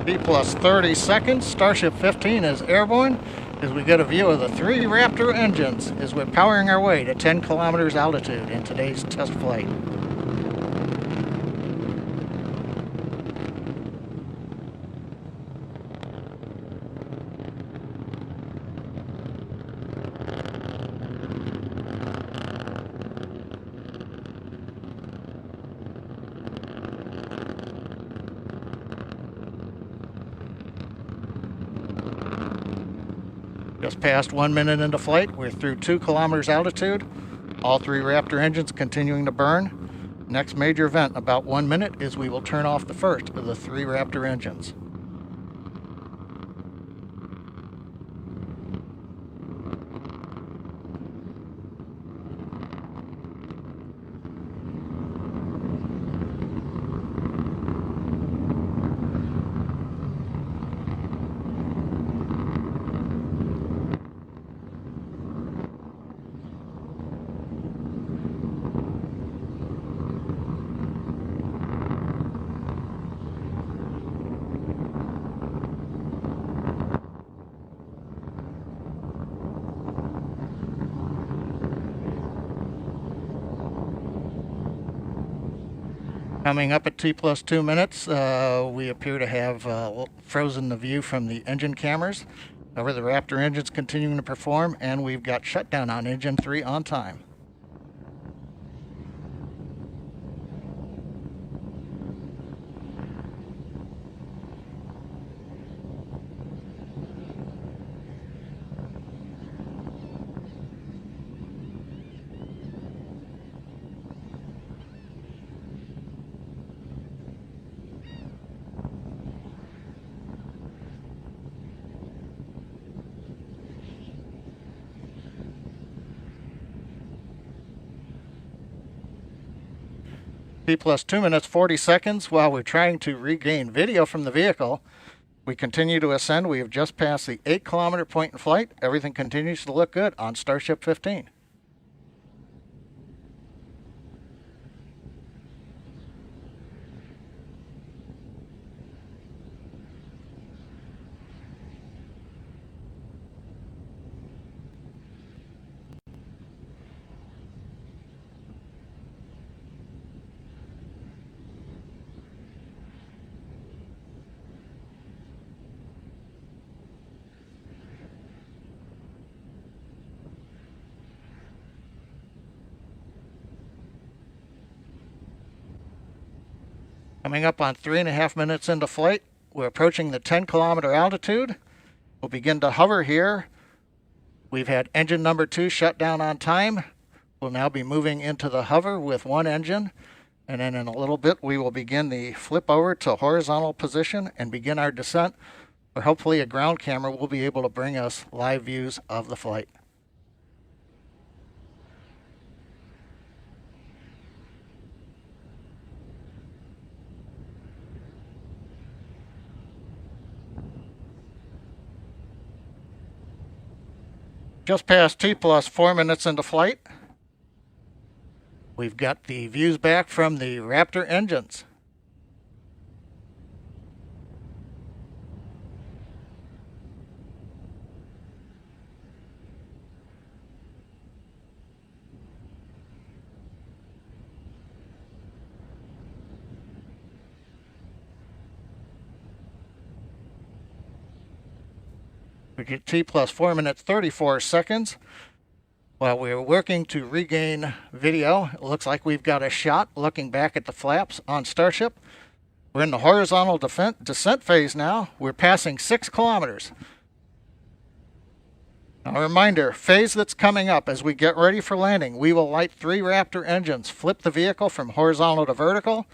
T plus 30 seconds, Starship 15 is airborne as we get a view of the 3 Raptor engines as we're powering our way to 10 kilometers altitude in today's test flight. Just past 1 minute into flight, we're through 2 kilometers altitude. All 3 Raptor engines continuing to burn. Next major event, about 1 minute, is we will turn off the first of the 3 Raptor engines. Coming up at T plus 2 minutes, we appear to have frozen the view from the engine cameras. However, the Raptor engine's continuing to perform, and we've got shutdown on engine 3 on time. T plus 2 minutes 40 seconds. While we're trying to regain video from the vehicle, we continue to ascend. We have just passed the 8-kilometer point in flight. Everything continues to look good on Starship 15. Coming up on 3.5 minutes into flight, we're approaching the 10-kilometer altitude. We'll begin to hover here. We've had engine number 2 shut down on time. We'll now be moving into the hover with 1 engine, and then in a little bit we will begin the flip over to horizontal position and begin our descent, where hopefully a ground camera will be able to bring us live views of the flight. Just past T plus 4 minutes into flight, we've got the views back from the Raptor engines. We get T plus 4 minutes 34 seconds. While we're working to regain video, it looks like we've got a shot looking back at the flaps on Starship. We're in the horizontal descent phase now. We're passing 6 kilometers. Now, a reminder, phase that's coming up as we get ready for landing, we will light 3 Raptor engines, flip the vehicle from horizontal to vertical.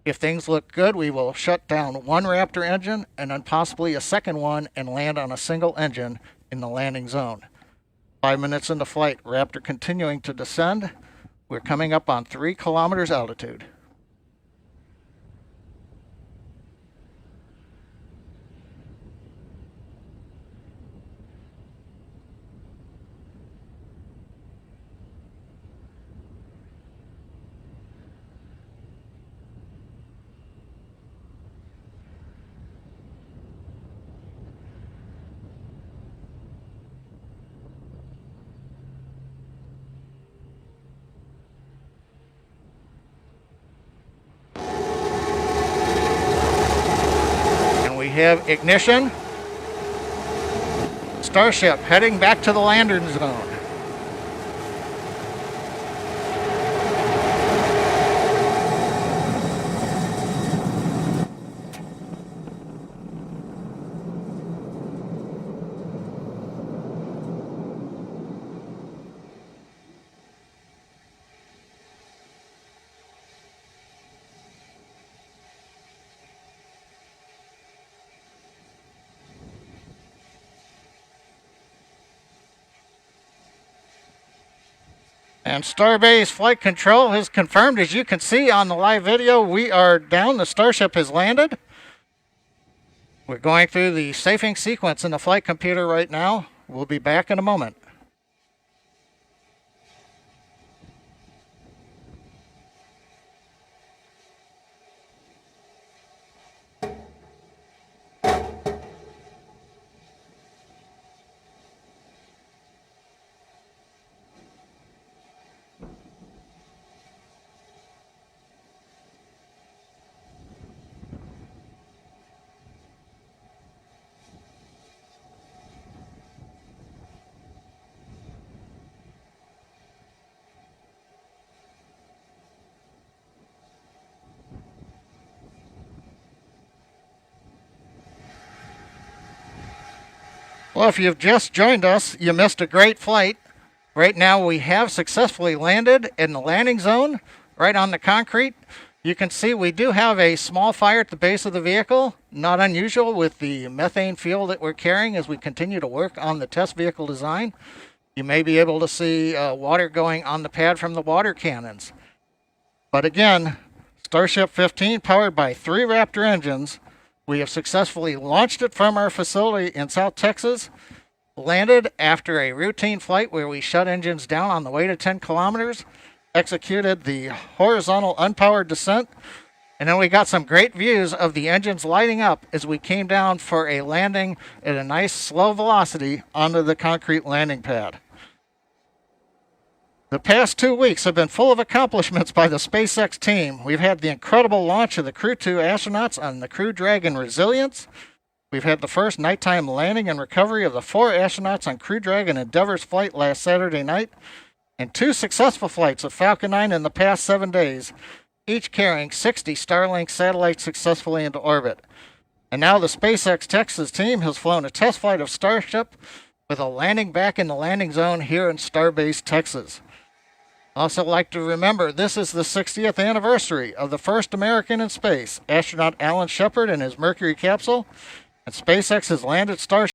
If things look good, we will shut down 1 Raptor engine and then possibly a second one and land on a single engine in the landing zone. 5 minutes into flight, Raptor continuing to descend. We're coming up on 3 kilometers altitude. have ignition. Starship heading back to the landing zone. And Starbase Flight Control has confirmed, as you can see on the live video, we are down. The Starship has landed. We're going through the safing sequence in the flight computer right now. We'll be back in a moment. Well, if you've just joined us, you missed a great flight. Right now we have successfully landed in the landing zone, right on the concrete. You can see we do have a small fire at the base of the vehicle, not unusual with the methane fuel that we're carrying as we continue to work on the test vehicle design. You may be able to see water going on the pad from the water cannons. But again, Starship 15 powered by 3 Raptor engines. We have successfully launched it from our facility in South Texas, landed after a routine flight where we shut engines down on the way to 10 kilometers, executed the horizontal unpowered descent, and then we got some great views of the engines lighting up as we came down for a landing at a nice slow velocity onto the concrete landing pad. The past 2 weeks have been full of accomplishments by the SpaceX team. We've had the incredible launch of the Crew 2 astronauts on the Crew Dragon Resilience. We've had the first nighttime landing and recovery of the 4 astronauts on Crew Dragon Endeavor's flight last Saturday night, and 2 successful flights of Falcon 9 in the past 7 days, each carrying 60 Starlink satellites successfully into orbit. And now the SpaceX Texas team has flown a test flight of Starship with a landing back in the landing zone here in Starbase, Texas. Also like to remember, this is the 60th anniversary of the first American in space, astronaut Alan Shepard and his Mercury capsule, and SpaceX has landed Starship